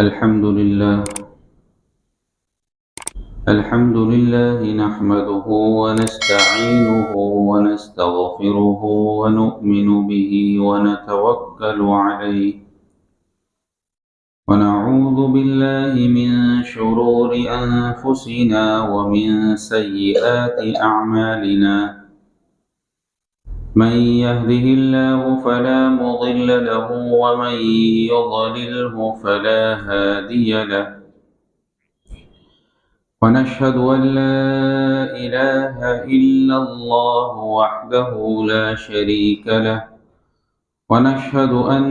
الحمد لله نحمده ونستعينه ونستغفره ونؤمن به ونتوكل عليه ونعوذ بالله من شرور أنفسنا ومن سيئات أعمالنا من يهده الله فلا مضل له ومن يضلله فلا هادي له ونشهد أن لا إله إلا الله وحده لا شريك له ونشهد أن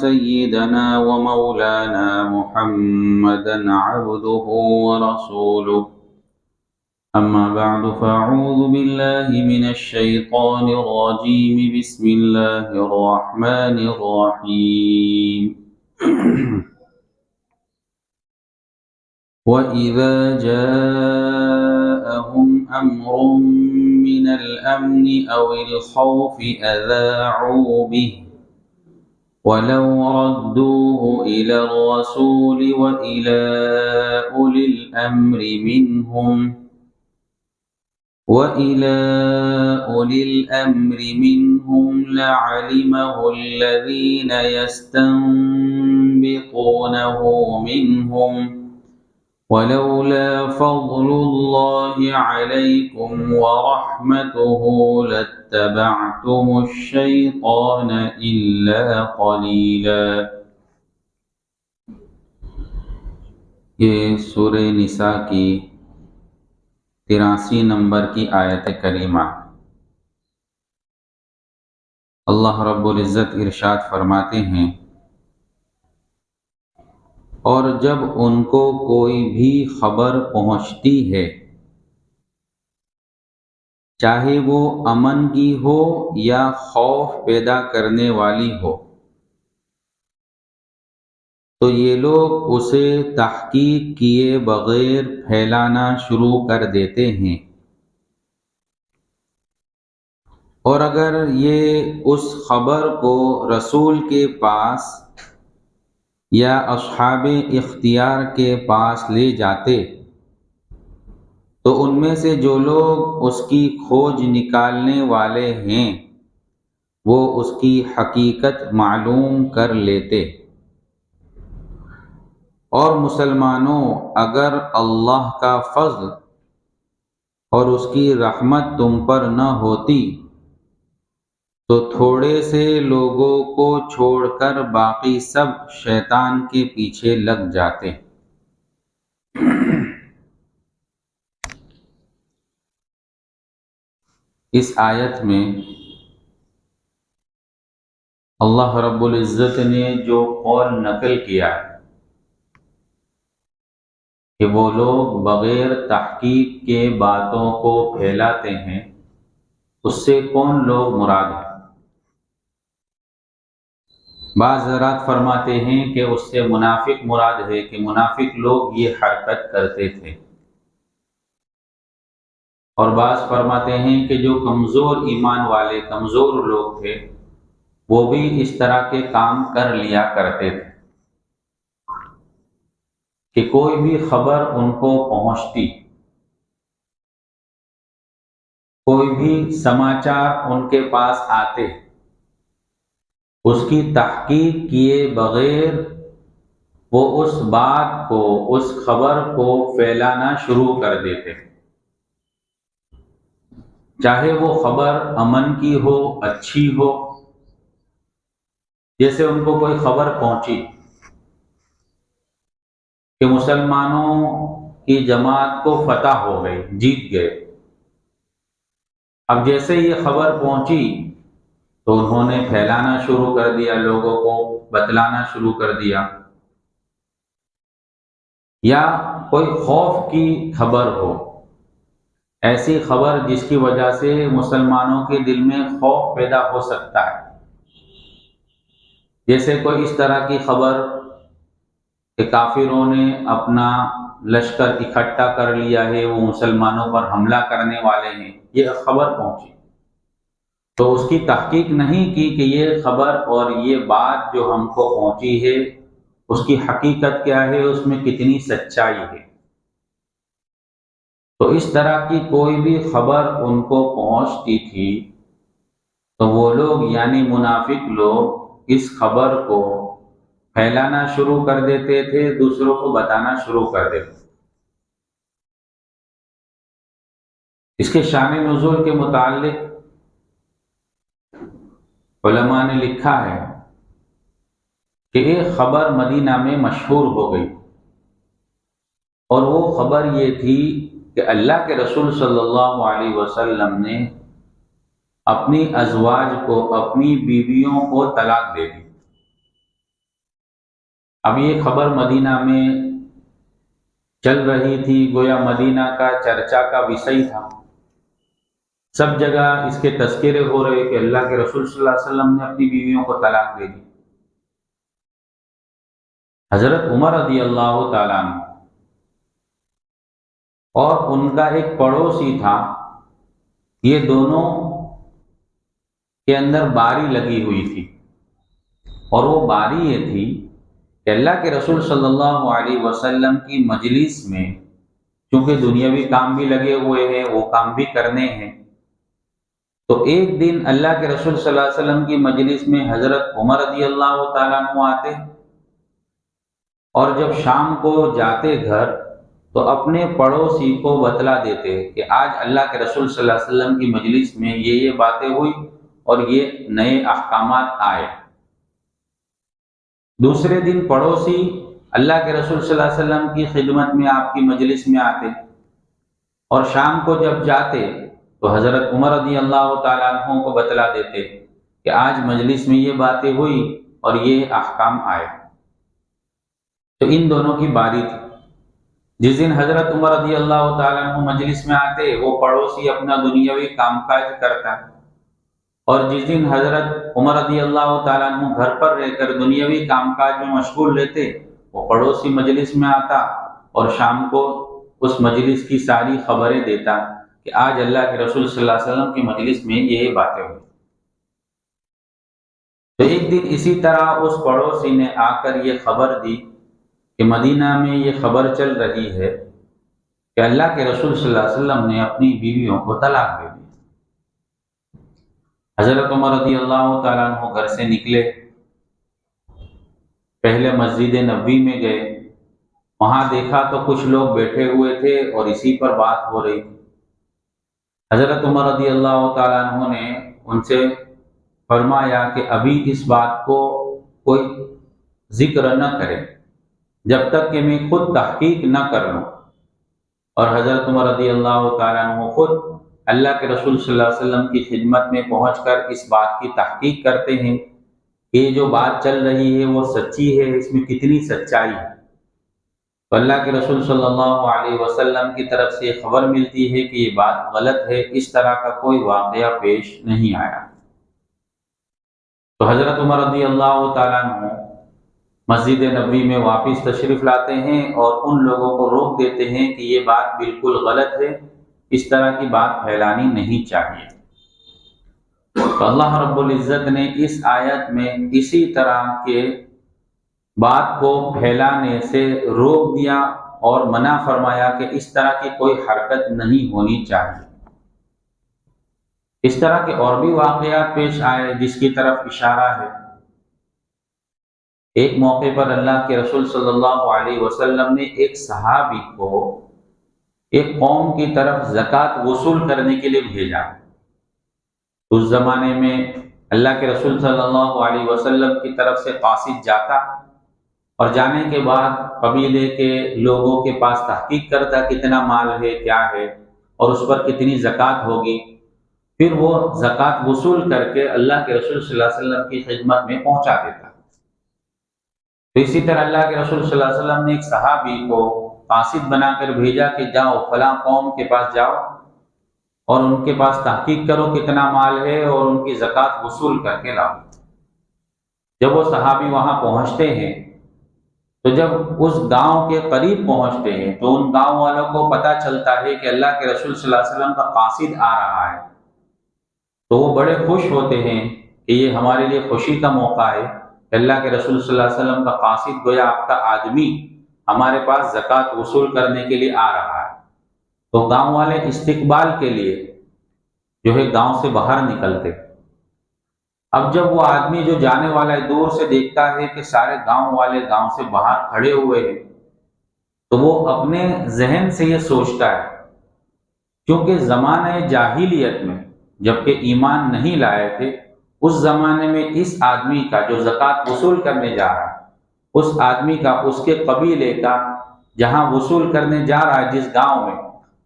سيدنا ومولانا محمدا عبده ورسوله أما بعد فأعوذ بالله من الشيطان الرجيم بسم الله الرحمن الرحيم وَإِذَا جَاءَهُمْ أَمْرٌ مِّنَ الْأَمْنِ أَوِ الْخَوْفِ أَذَاعُوا بِهِ وَلَوْ رَدُّوهُ إِلَى الرَّسُولِ وَإِلَى أُولِي الْأَمْرِ مِنْهُمْ لَعَلِمَهُ الَّذِينَ يَسْتَنبِطُونَهُ مِنْهُمْ وَلَوْلَا فَضْلُ اللَّهِ عَلَيْكُمْ وَرَحْمَتُهُ لَاتَّبَعْتُمُ الشَّيْطَانَ إِلَّا قَلِيلًا۔ یہ سورہ نساء کی 83 نمبر کی آیت کریمہ۔ اللہ رب العزت ارشاد فرماتے ہیں، اور جب ان کو کوئی بھی خبر پہنچتی ہے، چاہے وہ امن کی ہو یا خوف پیدا کرنے والی ہو، تو یہ لوگ اسے تحقیق کیے بغیر پھیلانا شروع کر دیتے ہیں، اور اگر یہ اس خبر کو رسول کے پاس یا اصحاب اختیار کے پاس لے جاتے تو ان میں سے جو لوگ اس کی کھوج نکالنے والے ہیں وہ اس کی حقیقت معلوم کر لیتے۔ اور مسلمانوں، اگر اللہ کا فضل اور اس کی رحمت تم پر نہ ہوتی تو تھوڑے سے لوگوں کو چھوڑ کر باقی سب شیطان کے پیچھے لگ جاتے۔ اس آیت میں اللہ رب العزت نے جو قول نقل کیا ہے کہ وہ لوگ بغیر تحقیق کے باتوں کو پھیلاتے ہیں، اس سے کون لوگ مراد ہیں؟ بعض حضرات فرماتے ہیں کہ اس سے منافق مراد ہے کہ منافق لوگ یہ حرکت کرتے تھے، اور بعض فرماتے ہیں کہ جو کمزور ایمان والے کمزور لوگ تھے وہ بھی اس طرح کے کام کر لیا کرتے تھے کہ کوئی بھی خبر ان کو پہنچتی، کوئی بھی سماچار ان کے پاس آتے، اس کی تحقیق کیے بغیر وہ اس بات کو، اس خبر کو پھیلانا شروع کر دیتے، چاہے وہ خبر امن کی ہو، اچھی ہو۔ جیسے ان کو کوئی خبر پہنچی کہ مسلمانوں کی جماعت کو فتح ہو گئی، جیت گئے، اب جیسے یہ خبر پہنچی تو انہوں نے پھیلانا شروع کر دیا، لوگوں کو بتلانا شروع کر دیا۔ یا کوئی خوف کی خبر ہو، ایسی خبر جس کی وجہ سے مسلمانوں کے دل میں خوف پیدا ہو سکتا ہے، جیسے کوئی اس طرح کی خبر کہ کافروں نے اپنا لشکر اکٹھا کر لیا ہے، وہ مسلمانوں پر حملہ کرنے والے ہیں، یہ خبر پہنچی تو اس کی تحقیق نہیں کی کہ یہ خبر اور یہ بات جو ہم کو پہنچی ہے اس کی حقیقت کیا ہے، اس میں کتنی سچائی ہے۔ تو اس طرح کی کوئی بھی خبر ان کو پہنچتی تھی تو وہ لوگ یعنی منافق لوگ اس خبر کو پھیلانا شروع کر دیتے تھے، دوسروں کو بتانا شروع کر دیتے تھے۔ اس کے شان نزول کے متعلق علماء نے لکھا ہے کہ ایک خبر مدینہ میں مشہور ہو گئی، اور وہ خبر یہ تھی کہ اللہ کے رسول صلی اللہ علیہ وسلم نے اپنی ازواج کو، اپنی بیویوں کو طلاق دے دی۔ اب یہ خبر مدینہ میں چل رہی تھی، گویا مدینہ کا چرچا کا وشے تھا، سب جگہ اس کے تذکرے ہو رہے کہ اللہ کے رسول صلی اللہ علیہ وسلم نے اپنی بیویوں کو طلاق دے دی۔ حضرت عمر رضی اللہ تعالیٰ عنہ اور ان کا ایک پڑوسی تھا، یہ دونوں کے اندر باری لگی ہوئی تھی، اور وہ باری یہ تھی کہ اللہ کے رسول صلی اللہ علیہ وسلم کی مجلس میں، چونکہ دنیاوی کام بھی لگے ہوئے ہیں، وہ کام بھی کرنے ہیں، تو ایک دن اللہ کے رسول صلی اللہ علیہ وسلم کی مجلس میں حضرت عمر رضی اللہ تعالیٰ عنہ آتے، اور جب شام کو جاتے گھر تو اپنے پڑوسی کو بتلا دیتے کہ آج اللہ کے رسول صلی اللہ علیہ وسلم کی مجلس میں یہ باتیں ہوئی اور یہ نئے احکامات آئے۔ دوسرے دن پڑوسی اللہ کے رسول صلی اللہ علیہ وسلم کی خدمت میں، آپ کی مجلس میں آتے، اور شام کو جب جاتے تو حضرت عمر رضی اللہ تعالیٰ عنہ کو بتلا دیتے کہ آج مجلس میں یہ باتیں ہوئی اور یہ احکام آئے۔ تو ان دونوں کی باری تھی۔ جس دن حضرت عمر رضی اللہ تعالیٰ عنہ مجلس میں آتے، وہ پڑوسی اپنا دنیاوی کام کاج کرتا، اور جس دن حضرت عمر رضی اللہ تعالیٰ عنہ گھر پر رہ کر دنیاوی کام کاج میں مشغول رہتے، وہ پڑوسی مجلس میں آتا اور شام کو اس مجلس کی ساری خبریں دیتا کہ آج اللہ کے رسول صلی اللہ علیہ وسلم کی مجلس میں یہ باتیں ہوئی۔ تو ایک دن اسی طرح اس پڑوسی نے آ کر یہ خبر دی کہ مدینہ میں یہ خبر چل رہی ہے کہ اللہ کے رسول صلی اللہ علیہ وسلم نے اپنی بیویوں کو طلاق دے دی۔ حضرت عمر رضی اللہ تعالیٰ عنہ گھر سے نکلے، پہلے مسجد نبوی میں گئے، وہاں دیکھا تو کچھ لوگ بیٹھے ہوئے تھے اور اسی پر بات ہو رہی تھی۔ حضرت عمر رضی اللہ تعالیٰ عنہ نے ان سے فرمایا کہ ابھی اس بات کو کوئی ذکر نہ کرے جب تک کہ میں خود تحقیق نہ کر لوں۔ اور حضرت عمر رضی اللہ تعالیٰ عنہ خود اللہ کے رسول صلی اللہ علیہ وسلم کی خدمت میں پہنچ کر اس بات کی تحقیق کرتے ہیں کہ یہ جو بات چل رہی ہے وہ سچی ہے، اس میں کتنی سچائی ہے۔ تو اللہ کے رسول صلی اللہ علیہ وسلم کی طرف سے خبر ملتی ہے کہ یہ بات غلط ہے، اس طرح کا کوئی واقعہ پیش نہیں آیا۔ تو حضرت عمر رضی اللہ تعالیٰ عنہ مسجد نبوی میں واپس تشریف لاتے ہیں اور ان لوگوں کو روک دیتے ہیں کہ یہ بات بالکل غلط ہے، اس طرح کی بات پھیلانی نہیں چاہیے۔ تو اللہ رب العزت نے اس آیت میں اسی طرح کے بات کو پھیلانے سے روک دیا اور منع فرمایا کہ اس طرح کی کوئی حرکت نہیں ہونی چاہیے۔ اس طرح کے اور بھی واقعات پیش آئے جس کی طرف اشارہ ہے۔ ایک موقع پر اللہ کے رسول صلی اللہ علیہ وسلم نے ایک صحابی کو ایک قوم کی طرف زکوٰۃ وصول کرنے کے لیے بھیجا۔ اس زمانے میں اللہ کے رسول صلی اللہ علیہ وسلم کی طرف سے قاصد جاتا اور جانے کے بعد قبیلے کے لوگوں کے پاس تحقیق کرتا کتنا مال ہے، کیا ہے، اور اس پر کتنی زکوٰۃ ہوگی، پھر وہ زکوٰۃ وصول کر کے اللہ کے رسول صلی اللہ علیہ وسلم کی خدمت میں پہنچا دیتا۔ تو اسی طرح اللہ کے رسول صلی اللہ علیہ وسلم نے ایک صحابی کو قاصد بنا کر بھیجا کہ جاؤ فلاں قوم کے پاس جاؤ اور ان کے پاس تحقیق کرو کتنا مال ہے اور ان کی زکوٰۃ وصول کر کے لاؤ۔ جب وہ صحابی وہاں پہنچتے ہیں تو جب اس گاؤں کے قریب پہنچتے ہیں تو ان گاؤں والوں کو پتہ چلتا ہے کہ اللہ کے رسول صلی اللہ علیہ وسلم کا قاصد آ رہا ہے، تو وہ بڑے خوش ہوتے ہیں کہ یہ ہمارے لیے خوشی کا موقع ہے کہ اللہ کے رسول صلی اللہ علیہ وسلم کا قاصد گویا آپ کا آدمی ہمارے پاس زکوٰۃ وصول کرنے کے لیے آ رہا ہے، تو گاؤں والے استقبال کے لیے جو ہے گاؤں سے باہر نکلتے۔ اب جب وہ آدمی جو جانے والا ہے دور سے دیکھتا ہے کہ سارے گاؤں والے گاؤں سے باہر کھڑے ہوئے ہیں، تو وہ اپنے ذہن سے یہ سوچتا ہے، کیونکہ زمانہ جاہلیت میں جبکہ ایمان نہیں لائے تھے، اس زمانے میں اس آدمی کا جو زکوٰۃ وصول کرنے جا رہا ہے، اس آدمی کا، اس کے قبیلے کا جہاں وصول کرنے جا رہا ہے جس گاؤں میں،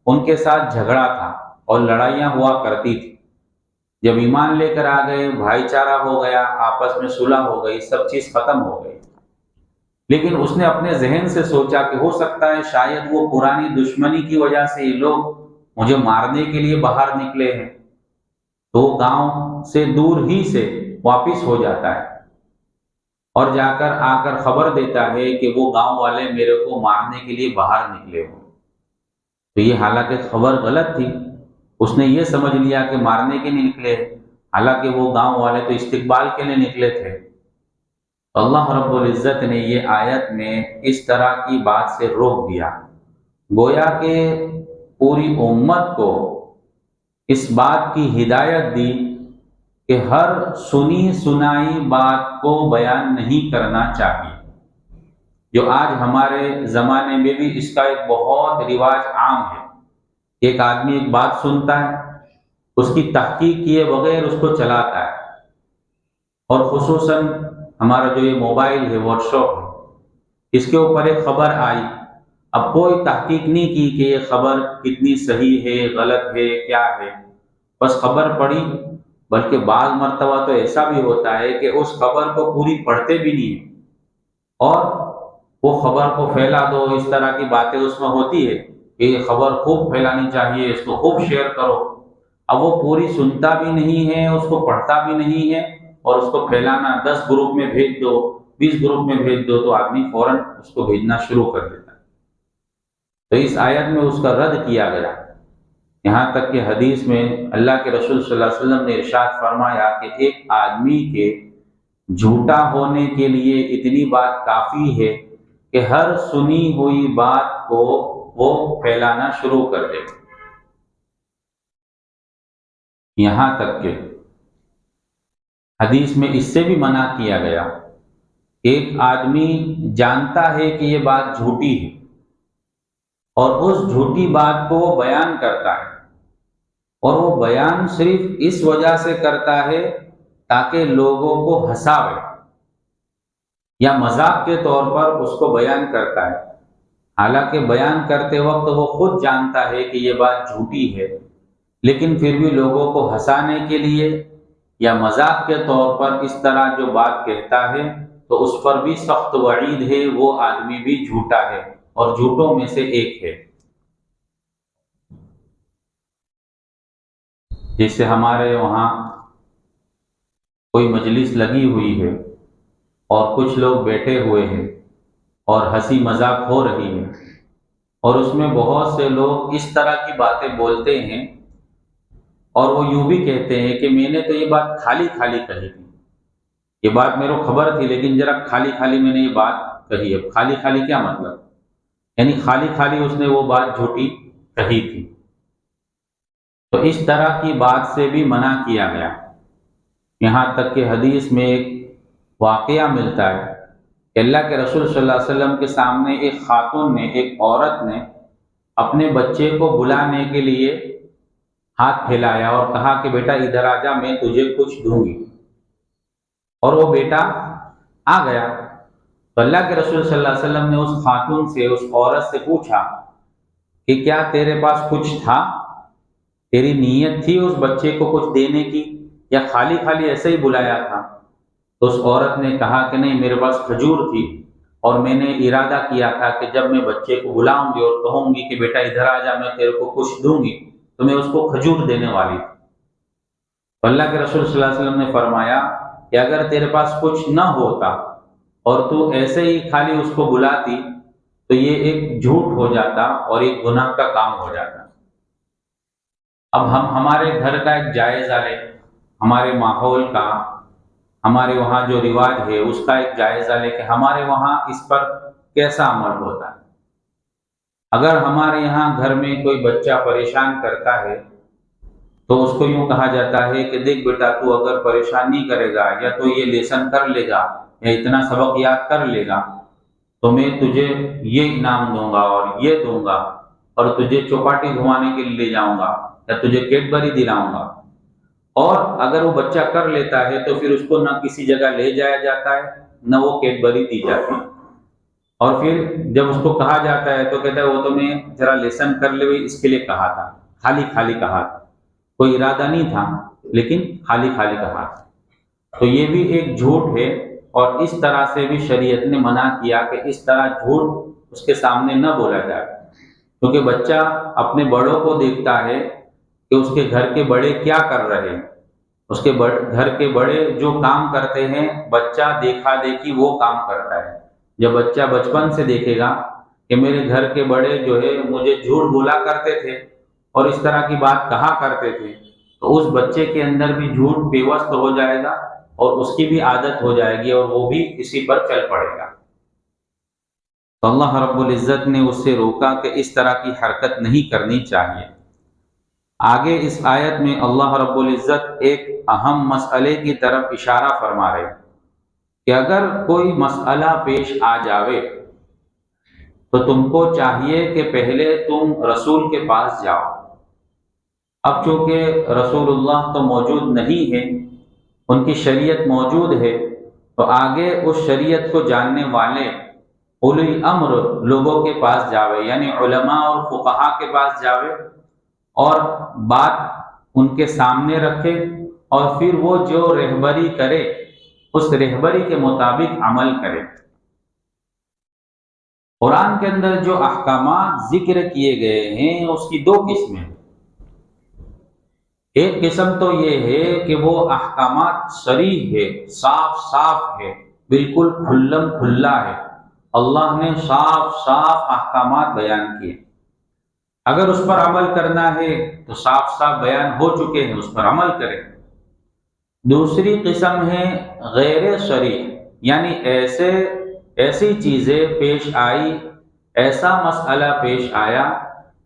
ان کے ساتھ جھگڑا تھا اور لڑائیاں ہوا کرتی تھی۔ جب ایمان لے کر آ گئے، بھائی چارہ ہو گیا، آپس میں صلح ہو گئی، سب چیز ختم ہو گئی، لیکن اس نے اپنے ذہن سے سوچا کہ ہو سکتا ہے شاید وہ پرانی دشمنی کی وجہ سے یہ لوگ مجھے مارنے کے لیے باہر نکلے ہیں، تو گاؤں سے دور ہی سے واپس ہو جاتا ہے اور آ کر خبر دیتا ہے کہ وہ گاؤں والے میرے کو مارنے کے لیے باہر نکلے ہو۔ تو یہ حالانکہ خبر غلط تھی، اس نے یہ سمجھ لیا کہ مارنے کے لیے نکلے، حالانکہ وہ گاؤں والے تو استقبال کے لیے نکلے تھے۔ اللہ رب العزت نے یہ آیت میں اس طرح کی بات سے روک دیا، گویا کہ پوری امت کو اس بات کی ہدایت دی کہ ہر سنی سنائی بات کو بیان نہیں کرنا چاہیے، جو آج ہمارے زمانے میں بھی اس کا ایک بہت رواج عام ہے۔ ایک آدمی ایک بات سنتا ہے، اس کی تحقیق کیے بغیر اس کو چلاتا ہے، اور خصوصاً ہمارا جو یہ موبائل ہے، واٹس ایپ ہے، اس کے اوپر ایک خبر آئی، اب کوئی تحقیق نہیں کی کہ یہ خبر کتنی صحیح ہے، غلط ہے، کیا ہے، بس خبر پڑھی، بلکہ بعض مرتبہ تو ایسا بھی ہوتا ہے کہ اس خبر کو پوری پڑھتے بھی نہیں ہیں، اور وہ خبر کو پھیلا دو، اس طرح کی باتیں اس میں ہوتی ہے کہ یہ خبر خوب پھیلانی چاہیے، اس کو خوب شیئر کرو۔ اب وہ پوری سنتا بھی نہیں ہے، اس کو پڑھتا بھی نہیں ہے، اور اس کو پھیلانا، 10 گروپ میں بھیج دو، 20 گروپ میں بھیج دو، تو آدمی فوراً اس کو بھیجنا شروع کر دیتا ہے۔ تو اس آیت میں اس کا رد کیا گیا، یہاں تک کہ حدیث میں اللہ کے رسول صلی اللہ علیہ وسلم نے ارشاد فرمایا کہ ایک آدمی کے جھوٹا ہونے کے لیے اتنی بات کافی ہے کہ ہر سنی ہوئی بات کو وہ پھیلانا شروع کر دے، یہاں تک کہ حدیث میں اس سے بھی منع کیا گیا، ایک آدمی جانتا ہے کہ یہ بات جھوٹی ہے اور اس جھوٹی بات کو وہ بیان کرتا ہے، اور وہ بیان صرف اس وجہ سے کرتا ہے تاکہ لوگوں کو ہنساوے یا مذاق کے طور پر اس کو بیان کرتا ہے، حالانکہ بیان کرتے وقت وہ خود جانتا ہے کہ یہ بات جھوٹی ہے، لیکن پھر بھی لوگوں کو ہنسانے کے لیے یا مذاق کے طور پر اس طرح جو بات کہتا ہے، تو اس پر بھی سخت وعید ہے، وہ آدمی بھی جھوٹا ہے اور جھوٹوں میں سے ایک ہے۔ جیسے ہمارے وہاں کوئی مجلس لگی ہوئی ہے اور کچھ لوگ بیٹھے ہوئے ہیں اور ہنسی مذاق ہو رہی ہے، اور اس میں بہت سے لوگ اس طرح کی باتیں بولتے ہیں، اور وہ یوں بھی کہتے ہیں کہ میں نے تو یہ بات خالی خالی کہی تھی، یہ بات میرے کو خبر تھی، لیکن ذرا خالی خالی میں نے یہ بات کہی ہے۔ خالی خالی کیا مطلب؟ یعنی خالی خالی اس نے وہ بات جھوٹی کہی تھی۔ تو اس طرح کی بات سے بھی منع کیا گیا، یہاں تک کہ حدیث میں ایک واقعہ ملتا ہے کہ اللہ کے رسول صلی اللہ علیہ وسلم کے سامنے ایک خاتون نے، ایک عورت نے اپنے بچے کو بلانے کے لیے ہاتھ پھیلایا اور کہا کہ بیٹا ادھر آ جا، میں تجھے کچھ دوں گی، اور وہ بیٹا آ گیا۔ تو اللہ کے رسول صلی اللہ علیہ وسلم نے اس خاتون سے، اس عورت سے پوچھا کہ کیا تیرے پاس کچھ تھا، تیری نیت تھی اس بچے کو کچھ دینے کی، یا خالی خالی ایسے ہی بلایا تھا؟ تو اس عورت نے کہا کہ نہیں، میرے پاس کھجور تھی، اور میں نے ارادہ کیا تھا کہ جب میں بچے کو بلاؤں گی اور کہوں گی کہ بیٹا ادھر آ جا، میں تیرے کو کچھ دوں گی، تو میں اس کو کھجور دینے والی تھی۔ تو اللہ کے رسول صلی اللہ علیہ وسلم نے فرمایا کہ اگر تیرے پاس کچھ نہ ہوتا اور تو ایسے ہی خالی اس کو بلاتی، تو یہ ایک جھوٹ ہو جاتا اور ایک گناہ کا کام ہو جاتا۔ اب ہم ہمارے گھر کا ایک جائزہ لیں، ہمارے ماحول کا، ہمارے وہاں جو رواج ہے اس کا ایک جائزہ لے کہ ہمارے وہاں اس پر کیسا عمل ہوتا ہے۔ اگر ہمارے یہاں گھر میں کوئی بچہ پریشان کرتا ہے تو اس کو یوں کہا جاتا ہے کہ دیکھ بیٹا، تو اگر پریشان نہیں کرے گا یا تو یہ لیسن کر لے گا یا اتنا سبق یاد کر لے گا تو میں تجھے یہ انعام دوں گا اور یہ دوں گا، اور تجھے چوپاٹی گھمانے کے لیے لے جاؤں گا یا تجھے کیڈبری دلاؤں گا۔ اور اگر وہ بچہ کر لیتا ہے تو پھر اس کو نہ کسی جگہ لے جایا جاتا ہے نہ وہ کیڈبری دی جاتی ہے، اور پھر جب اس کو کہا جاتا ہے تو کہتا ہے وہ تو میں ذرا لیسن کر لے ہوئی اس کے لیے کہا تھا، خالی خالی کہا تھا، کوئی ارادہ نہیں تھا لیکن خالی خالی کہا تھا۔ تو یہ بھی ایک جھوٹ ہے، اور اس طرح سے بھی شریعت نے منع کیا کہ اس طرح جھوٹ اس کے سامنے نہ بولا جائے، کیونکہ بچہ اپنے بڑوں کو دیکھتا ہے کہ اس کے گھر کے بڑے کیا کر رہے ہیں، اس کے گھر کے بڑے جو کام کرتے ہیں بچہ دیکھا دیکھی وہ کام کرتا ہے۔ جب بچہ بچپن سے دیکھے گا کہ میرے گھر کے بڑے جو ہے مجھے جھوٹ بولا کرتے تھے اور اس طرح کی بات کہا کرتے تھے، تو اس بچے کے اندر بھی جھوٹ پیوست ہو جائے گا اور اس کی بھی عادت ہو جائے گی اور وہ بھی اسی پر چل پڑے گا۔ تو اللہ رب العزت نے اس سے روکا کہ اس طرح کی حرکت نہیں کرنی چاہیے۔ آگے اس آیت میں اللہ رب العزت ایک اہم مسئلے کی طرف اشارہ فرما رہے ہیں کہ اگر کوئی مسئلہ پیش آ جاوے تو تم کو چاہیے کہ پہلے تم رسول کے پاس جاؤ۔ اب چونکہ رسول اللہ تو موجود نہیں ہے، ان کی شریعت موجود ہے، تو آگے اس شریعت کو جاننے والے اولی الامر لوگوں کے پاس جاوے، یعنی علماء اور فقہا کے پاس جاوے اور بات ان کے سامنے رکھے، اور پھر وہ جو رہبری کرے اس رہبری کے مطابق عمل کرے۔ قرآن کے اندر جو احکامات ذکر کیے گئے ہیں اس کی دو قسمیں، ایک قسم تو یہ ہے کہ وہ احکامات صریح ہے، صاف صاف ہے، بالکل کھلم کھلا ہے، اللہ نے صاف صاف احکامات بیان کیے، اگر اس پر عمل کرنا ہے تو صاف صاف بیان ہو چکے ہیں، اس پر عمل کریں۔ دوسری قسم ہے غیر صریح، یعنی ایسی چیزیں پیش آئی، ایسا مسئلہ پیش آیا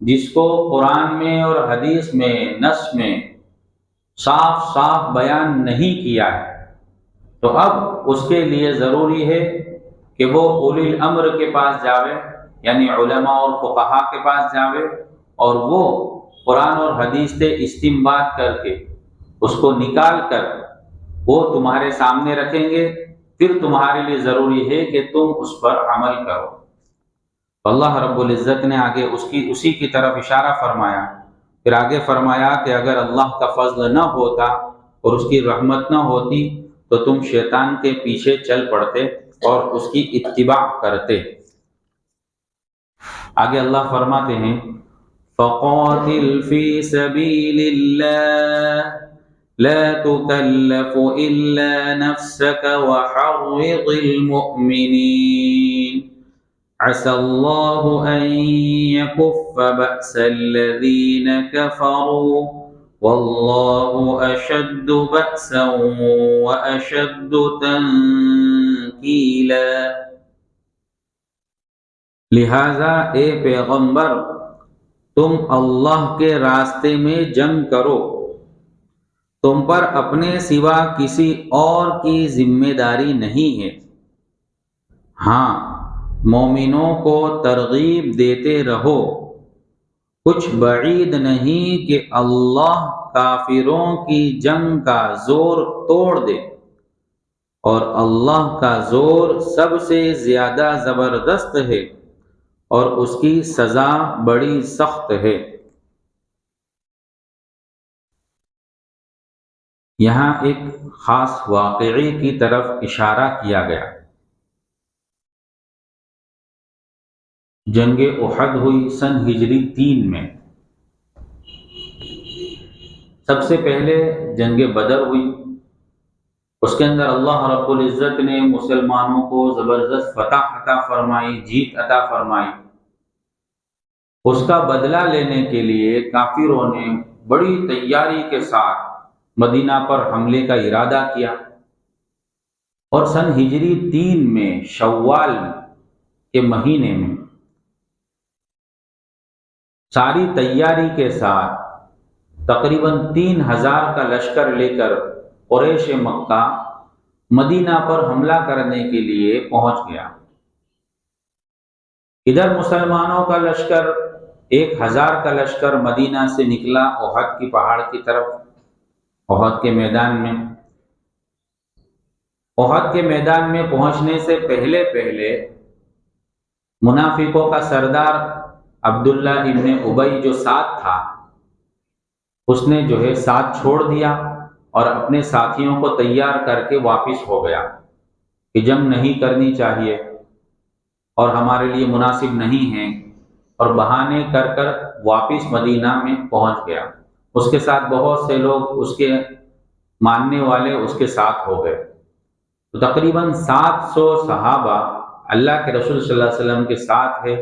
جس کو قرآن میں اور حدیث میں نص میں صاف صاف بیان نہیں کیا ہے، تو اب اس کے لیے ضروری ہے کہ وہ اولی الامر کے پاس جاوے، یعنی علماء اور فقہا کے پاس جاوے، اور وہ قرآن اور حدیث سے استنباط کر کے اس کو نکال کر وہ تمہارے سامنے رکھیں گے، پھر تمہارے لیے ضروری ہے کہ تم اس پر عمل کرو۔ اللہ رب العزت نے آگے اسی کی طرف اشارہ فرمایا، پھر آگے فرمایا کہ اگر اللہ کا فضل نہ ہوتا اور اس کی رحمت نہ ہوتی تو تم شیطان کے پیچھے چل پڑتے اور اس کی اتباع کرتے۔ آگے اللہ فرماتے ہیں فَقَاتِلْ فِي سَبِيلِ اللَّهِ لَا تُكَلَّفُ إِلَّا نَفْسَكَ وَحَرِّضِ الْمُؤْمِنِينَ عسى الله أن يكف بأس الذين كفروا والله أشد بأسا وأشد تنكيلا۔ لہذا اے پیغمبر تم اللہ کے راستے میں جنگ کرو، تم پر اپنے سوا کسی اور کی ذمہ داری نہیں ہے، ہاں مومنوں کو ترغیب دیتے رہو، کچھ بعید نہیں کہ اللہ کافروں کی جنگ کا زور توڑ دے، اور اللہ کا زور سب سے زیادہ زبردست ہے اور اس کی سزا بڑی سخت ہے۔ یہاں ایک خاص واقعے کی طرف اشارہ کیا گیا۔ جنگ احد ہوئی سن ہجری 3 میں، سب سے پہلے جنگ بدر ہوئی، اس کے اندر اللہ رب العزت نے مسلمانوں کو زبردست فتح عطا فرمائی، جیت عطا فرمائی۔ اس کا بدلہ لینے کے لیے کافروں نے بڑی تیاری کے ساتھ مدینہ پر حملے کا ارادہ کیا، اور سن ہجری 3 میں شوال کے مہینے میں ساری تیاری کے ساتھ تقریباً 3000 کا لشکر لے کر قریش مکہ مدینہ پر حملہ کرنے کے لیے پہنچ گیا۔ ادھر مسلمانوں کا لشکر 1000 کا لشکر مدینہ سے نکلا احد کی پہاڑ کی طرف، احد کے میدان میں۔ احد کے میدان میں پہنچنے سے پہلے منافقوں کا سردار عبداللہ ابن ابی جو ساتھ تھا، اس نے ساتھ چھوڑ دیا اور اپنے ساتھیوں کو تیار کر کے واپس ہو گیا کہ جنگ نہیں کرنی چاہیے اور ہمارے لیے مناسب نہیں ہے، اور بہانے کر کر واپس مدینہ میں پہنچ گیا۔ اس کے ساتھ بہت سے لوگ اس کے ماننے والے اس کے ساتھ ہو گئے، تو تقریباً 700 صحابہ اللہ کے رسول صلی اللہ علیہ وسلم کے ساتھ ہے،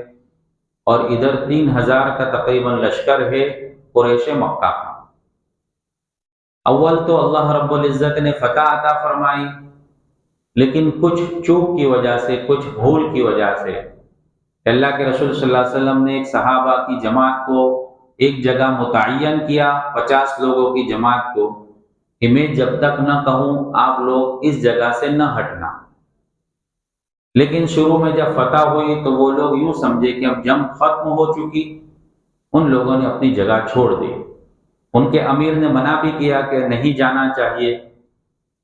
اور ادھر 3000 کا تقریباً لشکر ہے قریش مکہ کا۔ اول تو اللہ رب العزت نے فتح عطا فرمائی، لیکن کچھ چوک کی وجہ سے، کچھ بھول کی وجہ سے اللہ کے رسول صلی اللہ علیہ وسلم نے ایک صحابہ کی جماعت کو ایک جگہ متعین کیا، 50 لوگوں کی جماعت کو، کہ میں جب تک نہ کہوں آپ لوگ اس جگہ سے نہ ہٹنا۔ لیکن شروع میں جب فتح ہوئی تو وہ لوگ یوں سمجھے کہ اب جنگ ختم ہو چکی، ان لوگوں نے اپنی جگہ چھوڑ دی۔ ان کے امیر نے منع بھی کیا کہ نہیں جانا چاہیے،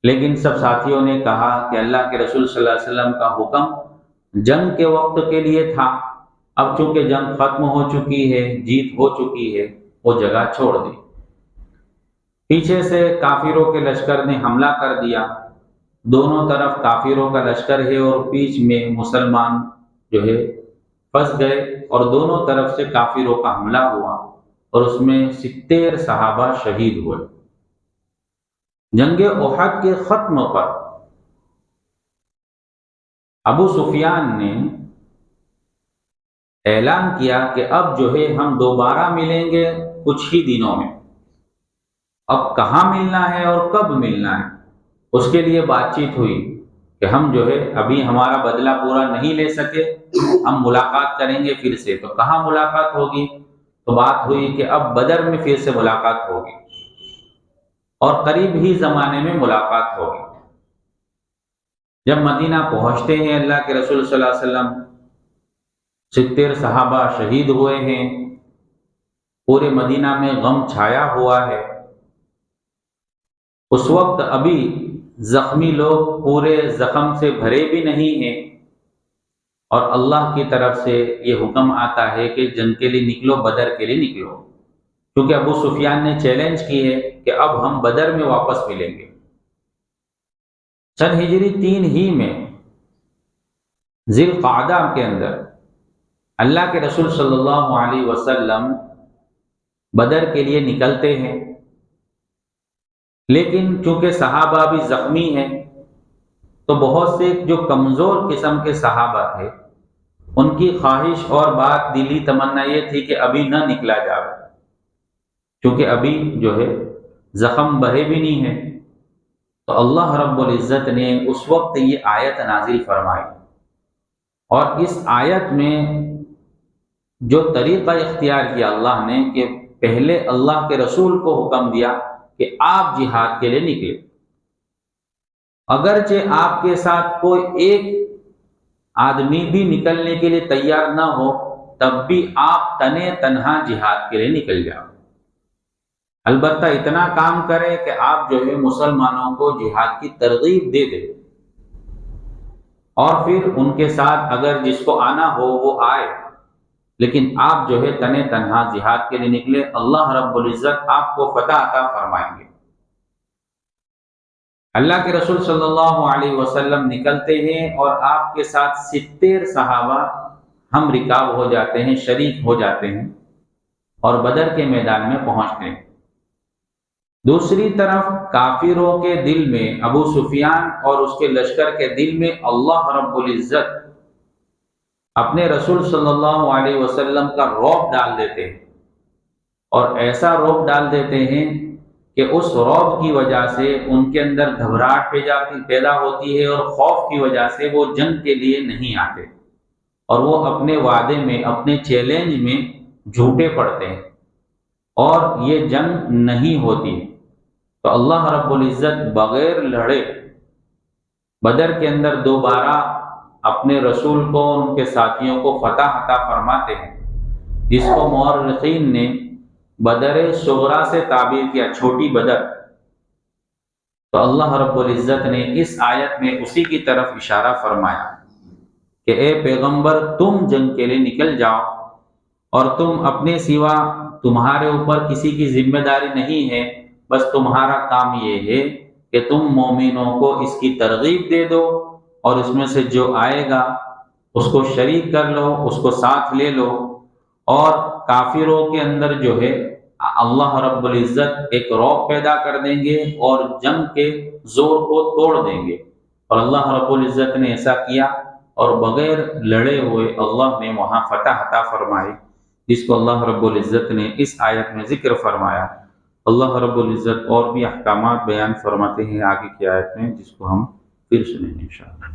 لیکن سب ساتھیوں نے کہا کہ اللہ کے رسول صلی اللہ علیہ وسلم کا حکم جنگ کے وقت کے لیے تھا، اب چونکہ جنگ ختم ہو چکی ہے، جیت ہو چکی ہے، وہ جگہ چھوڑ دی۔ پیچھے سے کافروں کے لشکر نے حملہ کر دیا، دونوں طرف کافروں کا لشکر ہے اور بیچ میں مسلمان پھنس گئے، اور دونوں طرف سے کافروں کا حملہ ہوا اور اس میں 70 صحابہ شہید ہوئے۔ جنگ احد کے ختم پر ابو سفیان نے اعلان کیا کہ اب ہم دوبارہ ملیں گے کچھ ہی دنوں میں، اب کہاں ملنا ہے اور کب ملنا ہے اس کے لیے بات چیت ہوئی کہ ہم ابھی ہمارا بدلہ پورا نہیں لے سکے، ہم ملاقات کریں گے پھر سے۔ تو کہاں ملاقات ہوگی؟ تو بات ہوئی کہ اب بدر میں پھر سے ملاقات ہوگی اور قریب ہی زمانے میں ملاقات ہوگی۔ جب مدینہ پہنچتے ہیں اللہ کے رسول صلی اللہ علیہ وسلم، 70 صحابہ شہید ہوئے ہیں، پورے مدینہ میں غم چھایا ہوا ہے۔ اس وقت ابھی زخمی لوگ پورے زخم سے بھرے بھی نہیں ہیں، اور اللہ کی طرف سے یہ حکم آتا ہے کہ جنگ کے لیے نکلو، بدر کے لیے نکلو، کیونکہ ابو سفیان نے چیلنج کی ہے کہ اب ہم بدر میں واپس ملیں گے۔ سن ہجری 3 ہی میں ذی القعدہ کے اندر اللہ کے رسول صلی اللہ علیہ وسلم بدر کے لیے نکلتے ہیں، لیکن چونکہ صحابہ بھی زخمی ہیں تو بہت سے جو کمزور قسم کے صحابہ تھے، ان کی خواہش اور بات دلی تمنا یہ تھی کہ ابھی نہ نکلا جائے، کیونکہ ابھی زخم بھرے بھی نہیں ہیں۔ تو اللہ رب العزت نے اس وقت یہ آیت نازل فرمائی، اور اس آیت میں جو طریقہ اختیار کیا اللہ نے کہ پہلے اللہ کے رسول کو حکم دیا کہ آپ جہاد کے لیے نکلے، اگرچہ آپ کے ساتھ کوئی ایک آدمی بھی نکلنے کے لیے تیار نہ ہو، تب بھی آپ تنے تنہا جہاد کے لیے نکل جاؤ۔ البتہ اتنا کام کریں کہ آپ مسلمانوں کو جہاد کی ترغیب دے دیں، اور پھر ان کے ساتھ اگر جس کو آنا ہو وہ آئے، لیکن آپ تنے تنہا جہاد کے لیے نکلے، اللہ رب العزت آپ کو فتح عطا فرمائیں گے۔ اللہ کے رسول صلی اللہ علیہ وسلم نکلتے ہیں اور آپ کے ساتھ 70 صحابہ ہم رکاب ہو جاتے ہیں، شریک ہو جاتے ہیں اور بدر کے میدان میں پہنچتے ہیں۔ دوسری طرف کافروں کے دل میں، ابو سفیان اور اس کے لشکر کے دل میں اللہ رب العزت اپنے رسول صلی اللہ علیہ وسلم کا رعب ڈال دیتے ہیں، اور ایسا رعب ڈال دیتے ہیں کہ اس رعب کی وجہ سے ان کے اندر گھبراہٹ پیدا ہوتی ہے، اور خوف کی وجہ سے وہ جنگ کے لیے نہیں آتے، اور وہ اپنے وعدے میں، اپنے چیلنج میں جھوٹے پڑتے ہیں، اور یہ جنگ نہیں ہوتی۔ تو اللہ رب العزت بغیر لڑے بدر کے اندر دوبارہ اپنے رسول کو اور ان کے ساتھیوں کو فتح عطا فرماتے ہیں، جس کو مورخین نے بدر صغریٰ سے تعبیر کیا، چھوٹی بدر۔ تو اللہ رب العزت نے اس آیت میں اسی کی طرف اشارہ فرمایا کہ اے پیغمبر، تم جنگ کے لیے نکل جاؤ، اور تم اپنے سوا، تمہارے اوپر کسی کی ذمہ داری نہیں ہے، بس تمہارا کام یہ ہے کہ تم مومنوں کو اس کی ترغیب دے دو، اور اس میں سے جو آئے گا اس کو شریک کر لو، اس کو ساتھ لے لو، اور کافروں کے اندر جو ہے اللہ رب العزت ایک رعب پیدا کر دیں گے اور جنگ کے زور کو توڑ دیں گے۔ اور اللہ رب العزت نے ایسا کیا، اور بغیر لڑے ہوئے اللہ نے وہاں فتح عطا فرمائی، جس کو اللہ رب العزت نے اس آیت میں ذکر فرمایا۔ اللہ رب العزت اور بھی احکامات بیان فرماتے ہیں آگے کی آیت میں، جس کو ہم پھر سنیں گے انشاءاللہ۔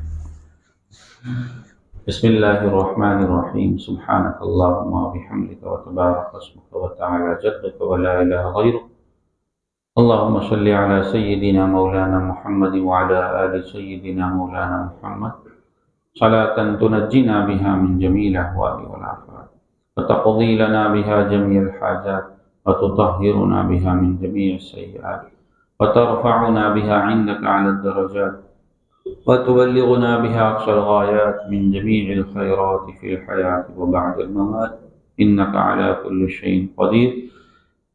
بسم اللہ الرحمن الرحیم، سبحانک اللہم وبحمدک وتبارک اسمک وتعالی جدک ولا الہ غیرک، اللہم صلی علی سیدنا مولانا محمد وعلی آل سیدنا مولانا محمد صلاة تنجینا بها من جمیع الاحوال والآفات، وتقضی لنا بها جميع الحاجات، وتطهرنا بها من جميع السیئات، وترفعنا بها عندك على الدرجات، وتبلغنا بها أقصى الغايات من جميع الخيرات في الحياة وبعد الممات، إنك على كل شيء قدير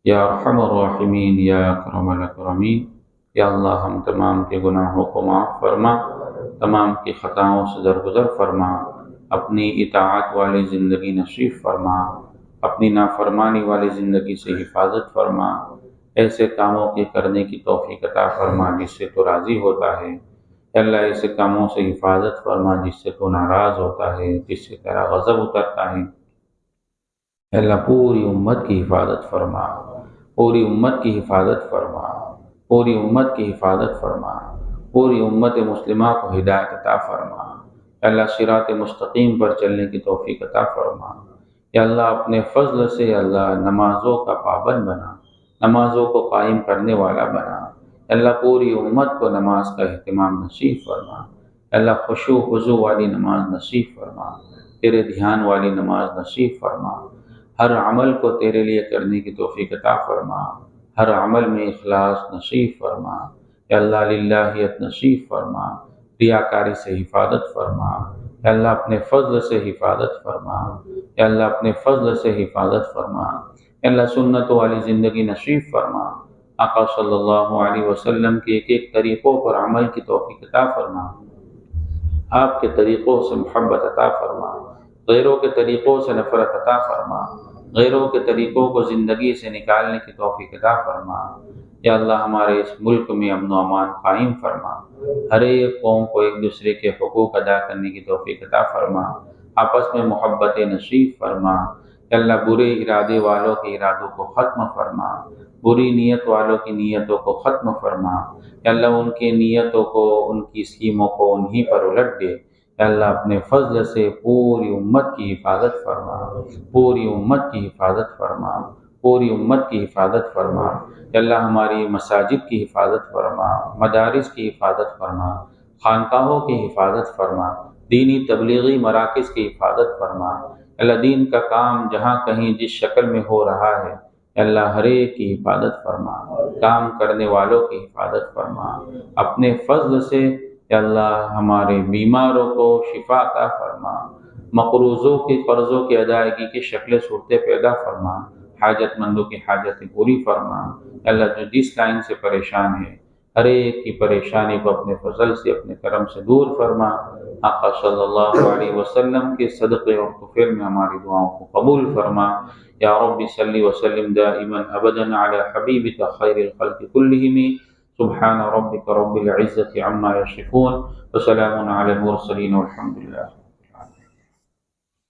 یا ارحم الراحمین یا اکرم الاکرمین۔ یا اللہ، ہم تمام کے گناہوں کو معاف فرما، تمام کی خطاؤں سے درگزر فرما، اپنی اطاعت والی زندگی نصیب فرما، اپنی نافرمانی والی زندگی سے حفاظت فرما، ایسے کاموں کے کرنے کی توفیق عطا فرما جس سے تو راضی ہوتا ہے۔ اے اللہ، ایسے کاموں سے حفاظت فرما جس سے تو ناراض ہوتا ہے، جس سے تیرا غضب اترتا ہے۔ اے اللہ، پوری امت کی حفاظت فرما، پوری امت کی حفاظت فرما، پوری امت کی حفاظت فرما، پوری امت مسلمہ کو ہدایت عطا فرما۔ اے اللہ، صراط مستقیم پر چلنے کی توفیق عطا فرما۔ یا اللہ، اپنے فضل سے یا اللہ نمازوں کا پابند بنا، نمازوں کو قائم کرنے والا بنا۔ اے اللہ، پوری امت کو نماز کا اہتمام نصیب فرما۔ اے اللہ، خشوع خضوع والی نماز نصیب فرما، تیرے دھیان والی نماز نصیب فرما، ہر عمل کو تیرے لیے کرنے کی توفیق عطا فرما، ہر عمل میں اخلاص نصیب فرما۔ یا اللہ، للہیت نصیب فرما، ریاکاری سے حفاظت فرما۔ یا اللہ، اپنے فضل سے حفاظت فرما۔ یا اللہ، اپنے فضل سے حفاظت فرما۔ یا اللہ، سنت والی زندگی نصیب فرما۔ آقا صلی اللہ علیہ وسلم کے ایک ایک طریقوں پر عمل کی توفیق عطا فرما، آپ کے طریقوں سے محبت عطا فرما، غیروں کے طریقوں سے نفرت عطا فرما، غیروں کے طریقوں کو زندگی سے نکالنے کی توفیق عطا فرما۔ یا اللہ، ہمارے اس ملک میں امن و امان قائم فرما، ہر ایک قوم کو ایک دوسرے کے حقوق ادا کرنے کی توفیق عطا فرما، آپس میں محبت نصیب فرما۔ یا اللہ، برے ارادے والوں کے ارادوں کو ختم فرما، بری نیت والوں کی نیتوں کو ختم فرما۔ یا اللہ، ان کی نیتوں کو، ان کی اسکیموں کو انہی پر الٹ دے۔ یا اللہ، اپنے فضل سے پوری امت کی حفاظت فرما، پوری امت کی حفاظت فرما، پوری امت کی حفاظت فرما۔ یا اللہ، ہماری مساجد کی حفاظت فرما، مدارس کی حفاظت فرما، خانقاہوں کی حفاظت فرما، دینی تبلیغی مراکز کی حفاظت فرما۔ اللہ، دین کا کام جہاں کہیں جس شکل میں ہو رہا ہے، اللہ ہر ایک کی حفاظت فرما، کام کرنے والوں کی حفاظت فرما۔ اپنے فضل سے یا اللہ ہمارے بیماروں کو شفا عطا فرما، مقروضوں کی قرضوں کی ادائیگی کی شکل صورتیں پیدا فرما، حاجت مندوں کی حاجتیں پوری فرما۔ اللہ، جو جس لائن سے پریشان ہے، ہر ایک کی پریشانی کو اپنے فضل سے، اپنے کرم سے دور فرما۔ آقا صلی اللہ علیہ وسلم کے صدقے اور طفیل میں ہماری دعاؤں کو قبول فرما۔ یا رب صلی وسلم دائما ابدا علی حبیبک خیر الخلق کلہم۔ سبحان ربک رب العزة عما یصفون، وسلام علی المرسلین والحمد للہ۔